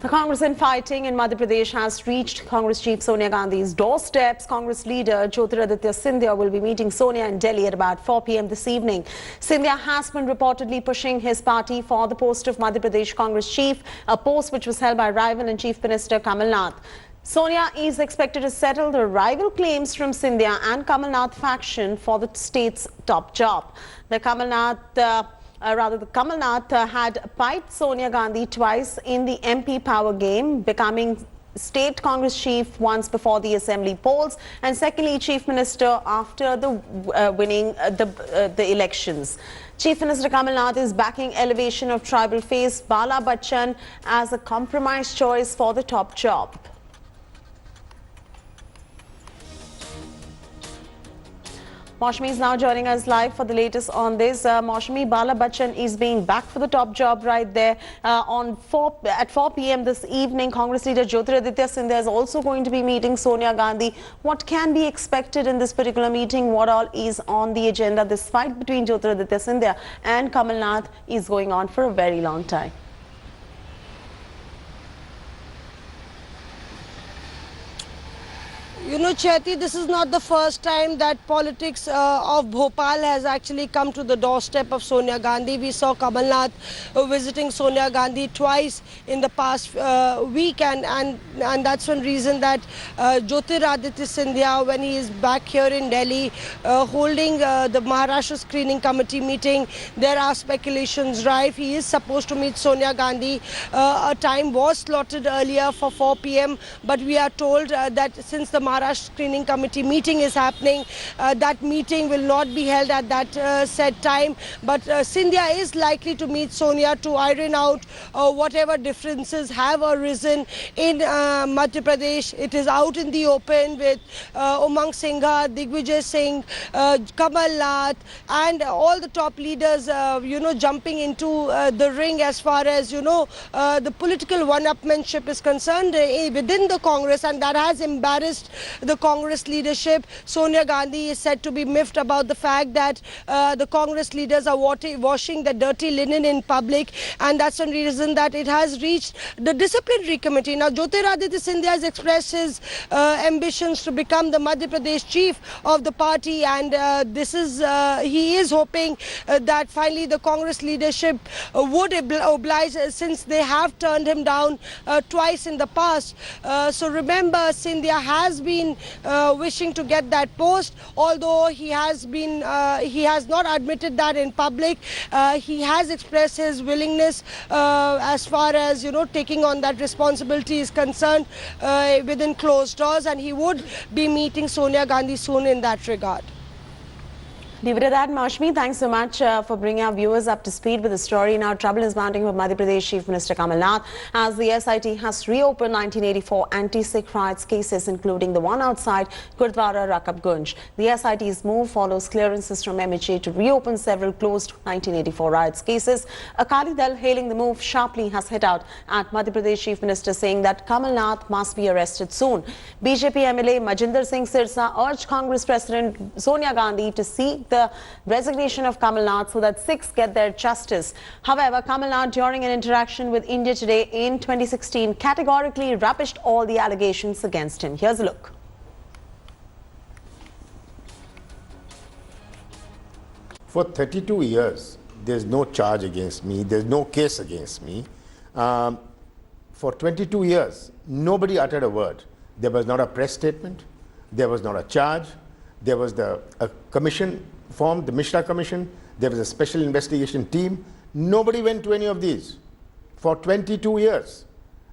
The Congress infighting in Madhya Pradesh has reached Congress chief Sonia Gandhi's doorsteps. Congress leader Jyotiraditya Scindia will be meeting Sonia in Delhi at about 4 p.m. this evening. Scindia has been reportedly pushing his party for the post of Madhya Pradesh Congress chief, a post which was held by rival and Chief Minister Kamal Nath. Sonia is expected to settle the rival claims from Scindia and Kamal Nath faction for the state's top job. The Kamal Nath had piped Sonia Gandhi twice in the MP power game, becoming state Congress chief once before the assembly polls and secondly chief minister after the winning the elections. Chief Minister Kamal Nath is backing elevation of tribal face Bala Bachchan as a compromise choice for the top job. Maushami is now joining us live for the latest on this. Maushami, Bala Bachchan is being backed for the top job right there at 4 p.m. this evening. Congress leader Jyotiraditya Scindia is also going to be meeting Sonia Gandhi. What can be expected in this particular meeting? What all is on the agenda? This fight between Jyotiraditya Scindia and Kamal Nath is going on for a very long time. You know, Chaiti, this is not the first time that politics of Bhopal has actually come to the doorstep of Sonia Gandhi. We saw Kamal Nath visiting Sonia Gandhi twice in the past week, and that's one reason that Jyotiraditya Scindia, when he is back here in Delhi, holding the Maharashtra Screening Committee meeting, there are speculations rife. He is supposed to meet Sonia Gandhi. A time was slotted earlier for 4 p.m., but we are told that since the Maharashtra Screening Committee meeting is happening, that meeting will not be held at that set time. But Scindia is likely to meet Sonia to iron out whatever differences have arisen in Madhya Pradesh. It is out in the open with Umang Singha, Digvijay Singh, Kamal Nath and all the top leaders, jumping into the ring as far as, the political one-upmanship is concerned within the Congress, and that has embarrassed the Congress leadership. Sonia Gandhi is said to be miffed about the fact that the Congress leaders are washing the dirty linen in public, and that's one reason that it has reached the disciplinary committee. Now, Jyotiraditya Scindia has expressed his ambitions to become the Madhya Pradesh chief of the party, and he is hoping that finally the Congress leadership would oblige, since they have turned him down twice in the past. So remember, Scindia has been wishing to get that post, although he has not admitted that in public. He has expressed his willingness as far as taking on that responsibility is concerned within closed doors, and he would be meeting Sonia Gandhi soon in that regard. Leave it at that, Maushami. Thanks so much for bringing our viewers up to speed with the story. Now, trouble is mounting for Madhya Pradesh Chief Minister Kamal Nath as the SIT has reopened 1984 anti-Sikh riots cases, including the one outside Gurdwara Rakabgunj. The SIT's move follows clearances from MHA to reopen several closed 1984 riots cases. Akali Dal, hailing the move sharply, has hit out at Madhya Pradesh Chief Minister, saying that Kamal Nath must be arrested soon. BJP MLA Majinder Singh Sirsa urged Congress President Sonia Gandhi to seek the resignation of Kamal Nath so that Sikhs get their justice. However, Kamal Nath, during an interaction with India Today in 2016, categorically rubbished all the allegations against him. Here's a look. For 32 years, there's no charge against me, there's no case against me. For 22 years, nobody uttered a word. There was not a press statement, there was not a charge, there was a commission formed, the Mishra Commission, there was a special investigation team. Nobody went to any of these for 22 years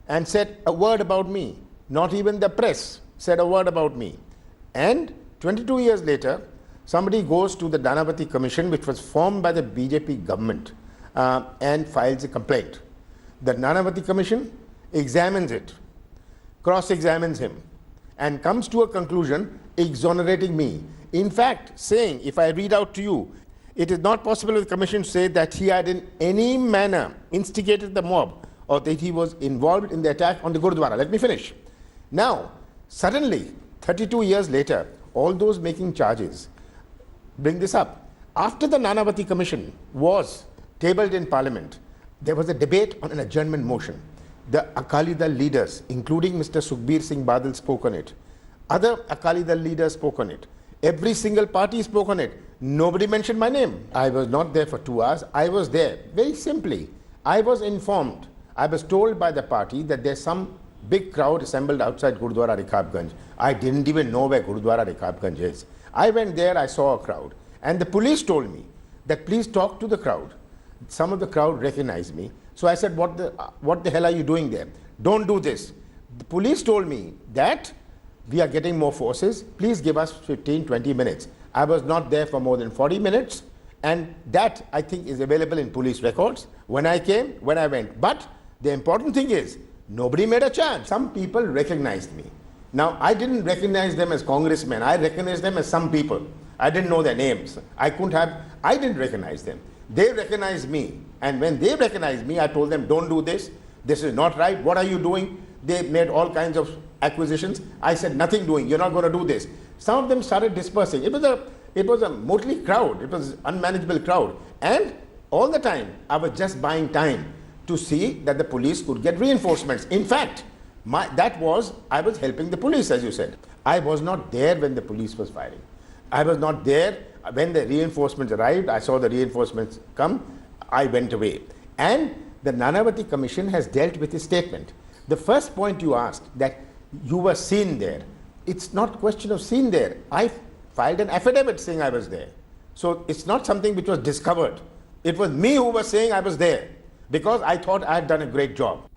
and said a word about me. Not even the press said a word about me. And 22 years later, somebody goes to the Nanavati Commission, which was formed by the BJP government, and files a complaint. The Nanavati Commission examines it, cross-examines him, and comes to a conclusion exonerating me. In fact, saying, if I read out to you, it is not possible for the commission to say that he had in any manner instigated the mob or that he was involved in the attack on the Gurdwara. Let me finish. Now, suddenly, 32 years later, all those making charges bring this up. After the Nanavati Commission was tabled in Parliament, there was a debate on an adjournment motion. The Akali Dal leaders, including Mr. Sukhbir Singh Badal, spoke on it. Other Akali Dal leaders spoke on it. Every single party spoke on it. Nobody mentioned my name. I was not there for 2 hours. I was there. Very simply, I was informed. I was told by the party that there's some big crowd assembled outside Gurudwara Rikabganj. I didn't even know where Gurudwara Rikabganj is. I went there, I saw a crowd. And the police told me that please talk to the crowd. Some of the crowd recognized me. So I said, what the hell are you doing there? Don't do this. The police told me that we are getting more forces. Please give us 15, 20 minutes. I was not there for more than 40 minutes. And that, I think, is available in police records. When I came, when I went. But the important thing is, nobody made a charge. Some people recognized me. Now, I didn't recognize them as congressmen. I recognized them as some people. I didn't know their names. I didn't recognize them. They recognized me. And when they recognized me, I told them, don't do this. This is not right. What are you doing? They made all kinds of acquisitions. I said, nothing doing. You're not going to do this. Some of them started dispersing. It was a motley crowd. It was an unmanageable crowd. And all the time, I was just buying time to see that the police could get reinforcements. In fact, I was helping the police, as you said. I was not there when the police was firing. I was not there when the reinforcements arrived. I saw the reinforcements come. I went away. And the Nanavati Commission has dealt with his statement. The first point you asked, that you were seen there. It's not a question of seen there. I filed an affidavit saying I was there. So it's not something which was discovered. It was me who was saying I was there because I thought I had done a great job.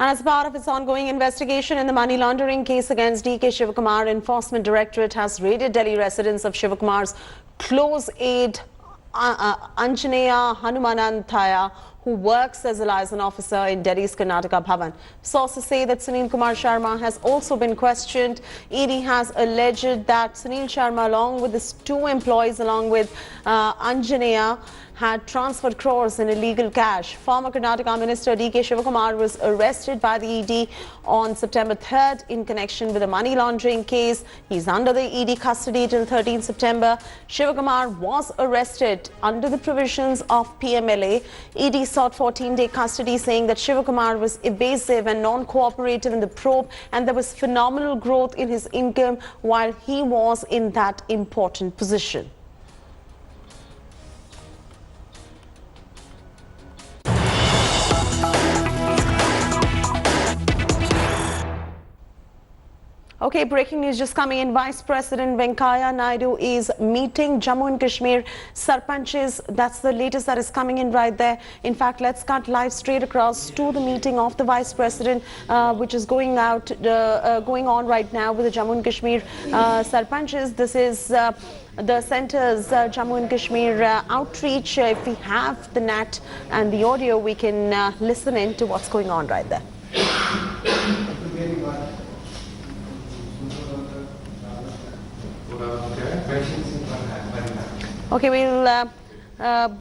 And as part of its ongoing investigation in the money laundering case against DK Shivakumar, Enforcement Directorate has raided Delhi residence of Shivakumar's close aide Anjaneya Hanumananthaya, who works as a liaison officer in Delhi's Karnataka Bhavan. Sources say that Sunil Kumar Sharma has also been questioned. ED has alleged that Sunil Sharma, along with his 2 employees, along with Anjaneya, had transferred crores in illegal cash. Former Karnataka Minister DK Shivakumar was arrested by the ED on September 3rd in connection with a money laundering case. He's under the ED custody till 13 September. Shivakumar was arrested under the provisions of PMLA. ED sought 14-day custody, saying that Shivakumar was evasive and non-cooperative in the probe, and there was phenomenal growth in his income while he was in that important position. Okay, breaking news just coming in. Vice President Venkaiah Naidu is meeting Jammu and Kashmir Sarpanches. That's the latest that is coming in right there. In fact, let's cut live straight across to the meeting of the Vice President, which is going on right now with the Jammu and Kashmir Sarpanches. This is the center's Jammu and Kashmir outreach. If we have the NAT and the audio, we can listen in to what's going on right there. Okay, we'll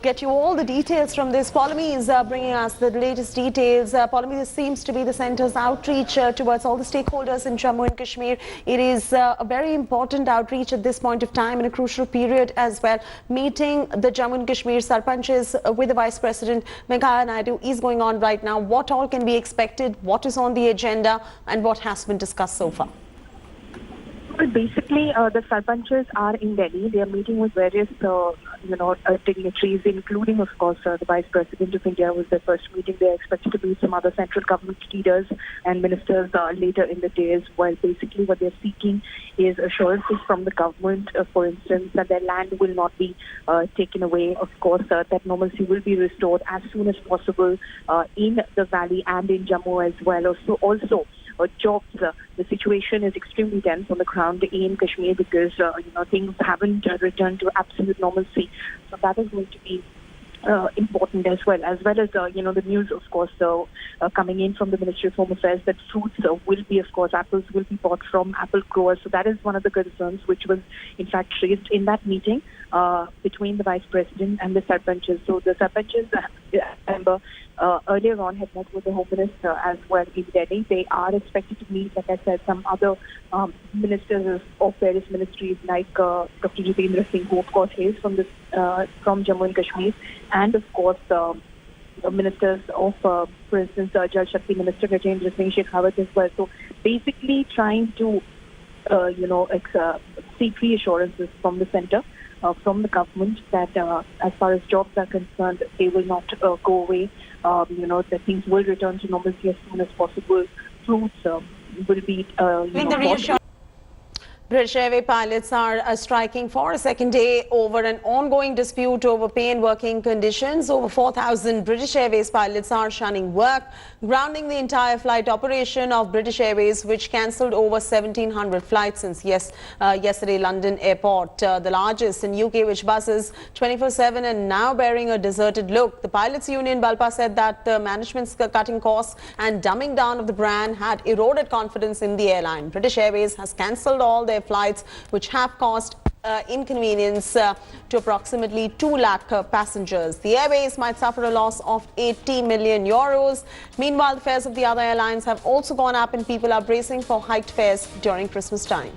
get you all the details from this. Polemy is bringing us the latest details. Polemy, this seems to be the centre's outreach towards all the stakeholders in Jammu and Kashmir. It is a very important outreach at this point of time, in a crucial period as well. Meeting the Jammu and Kashmir Sarpanches with the Vice President Venkaiah Naidu is going on right now. What all can be expected? What is on the agenda? And what has been discussed so far? Well, basically, the Sarpanches are in Delhi. They are meeting with various, dignitaries, including, of course, the Vice President of India was their first meeting. They are expected to meet some other central government leaders and ministers later in the day as well. Basically, what they're seeking is assurances from the government, for instance, that their land will not be taken away. Of course, that normalcy will be restored as soon as possible in the valley and in Jammu as well. Also, jobs. The situation is extremely tense on the ground in Kashmir because things haven't returned to absolute normalcy. So that is going to be important as well as the news, of course, coming in from the Ministry of Home Affairs that fruits will be, of course, apples will be bought from apple growers. So that is one of the concerns which was, in fact, raised in that meeting between the Vice President and the Sarpanches. So the Sarpanches, remember, earlier on had met with the Home Minister as well in Delhi. They are expected to meet, like I said, some other ministers of various ministries like Dr. Jyotiradatya Scindia, who of course is from Jammu and Kashmir, and of course ministers of, for instance, Jal Shakti Minister Gajendra Singh Shekhawat as well. So basically trying to, seek reassurances from the centre, from the government that as far as jobs are concerned, they will not go away. That things will return to normalcy as soon as possible. Fruits will be, bought. British Airways pilots are striking for a second day over an ongoing dispute over pay and working conditions. Over 4,000 British Airways pilots are shunning work, grounding the entire flight operation of British Airways, which cancelled over 1,700 flights since yesterday London airport, the largest in UK, which buses 24/7 and now bearing a deserted look. The pilots union Balpa said that the management's cutting costs and dumbing down of the brand had eroded confidence in the airline. British Airways has cancelled all their flights, which have caused inconvenience to approximately 2 lakh passengers. The airways might suffer a loss of 80 million euros. Meanwhile, the fares of the other airlines have also gone up and people are bracing for hiked fares during Christmas time.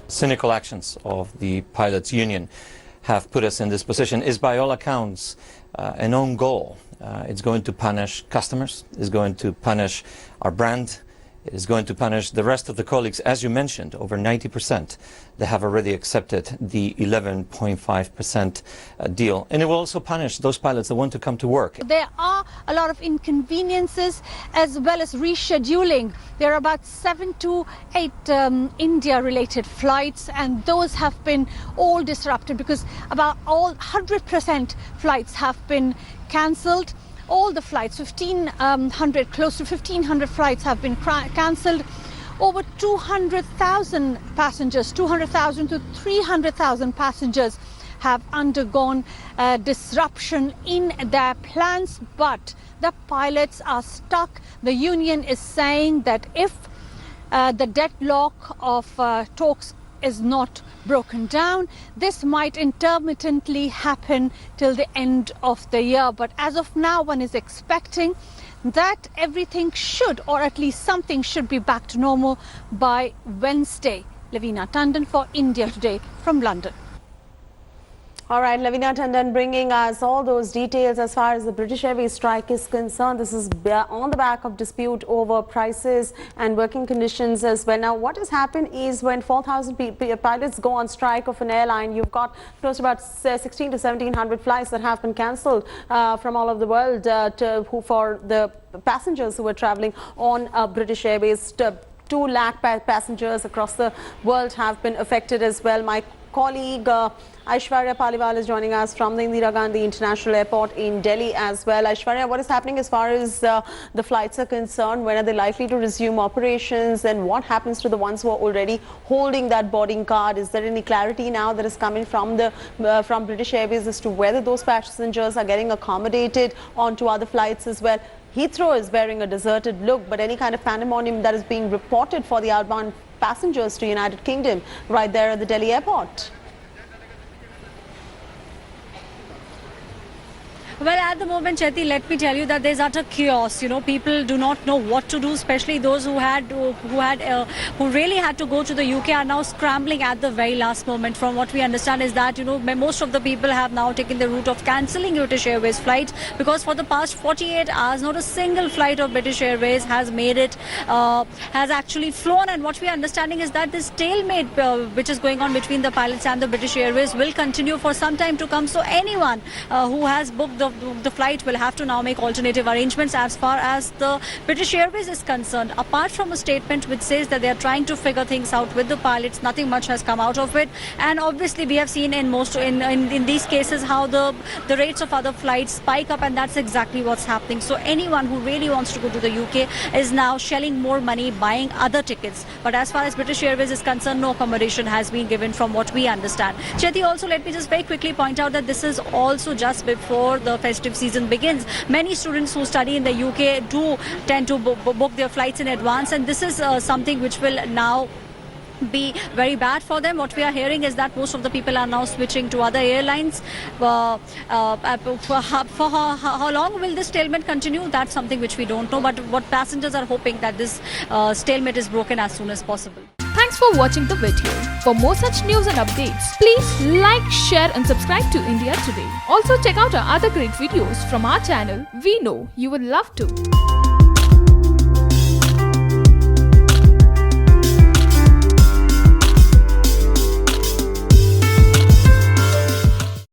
Cynical actions of the pilots union have put us in this position is by all accounts an own goal. It's going to punish customers, it's going to punish our brand, it is going to punish the rest of the colleagues. As you mentioned, over 90% they have already accepted the 11.5% deal. And it will also punish those pilots that want to come to work. There are a lot of inconveniences as well as rescheduling. There are about 7 to 8 India-related flights, and those have been all disrupted because about all 100% flights have been cancelled. All the flights, close to 1,500 flights have been cancelled. Over 200,000 passengers, 200,000 to 300,000 passengers have undergone disruption in their plans, but the pilots are stuck. The union is saying that if the deadlock of talks is not broken down, this might intermittently happen till the end of the year. But as of now, one is expecting that everything should, or at least something should, be back to normal by Wednesday. Lavina Tandon for India Today from London. All right, Lavina Tandon bringing us all those details as far as the British Airways strike is concerned. This is on the back of dispute over prices and working conditions as well. Now, what has happened is when 4,000 pilots go on strike of an airline, you've got close to about 16 to 1,700 flights that have been cancelled from all over the world for the passengers who were travelling on British Airways. 2 lakh passengers across the world have been affected as well. My colleague Aishwarya Paliwal is joining us from the Indira Gandhi International Airport in Delhi as well. Aishwarya, what is happening as far as the flights are concerned? When are they likely to resume operations, and what happens to the ones who are already holding that boarding card? Is there any clarity now that is coming from from British Airways as to whether those passengers are getting accommodated onto other flights as well? Heathrow is bearing a deserted look, but any kind of pandemonium that is being reported for the outbound passengers to United Kingdom right there at the Delhi airport? Well, at the moment, Chetty, let me tell you that there's utter chaos. People do not know what to do, especially those who really had to go to the UK are now scrambling at the very last moment. From what we understand is that, most of the people have now taken the route of cancelling British Airways flights, because for the past 48 hours, not a single flight of British Airways has made it, has actually flown. And what we are understanding is that this stalemate which is going on between the pilots and the British Airways will continue for some time to come. So anyone who has booked the flight will have to now make alternative arrangements as far as the British Airways is concerned. Apart from a statement which says that they are trying to figure things out with the pilots, nothing much has come out of it. And obviously we have seen in these cases how the rates of other flights spike up, and that's exactly what's happening. So anyone who really wants to go to the UK is now shelling more money buying other tickets. But as far as British Airways is concerned, no accommodation has been given from what we understand. Chetty, also let me just very quickly point out that this is also just before the festive season begins. Many students who study in the UK do tend to book their flights in advance, and this is something which will now be very bad for them. What we are hearing is that most of the people are now switching to other airlines. For how long will this stalemate continue? That's something which we don't know, but what passengers are hoping that this stalemate is broken as soon as possible. Thanks for watching the video. For more such news and updates, please like, share and subscribe to India Today. Also check out our other great videos from our channel. We know you will love to.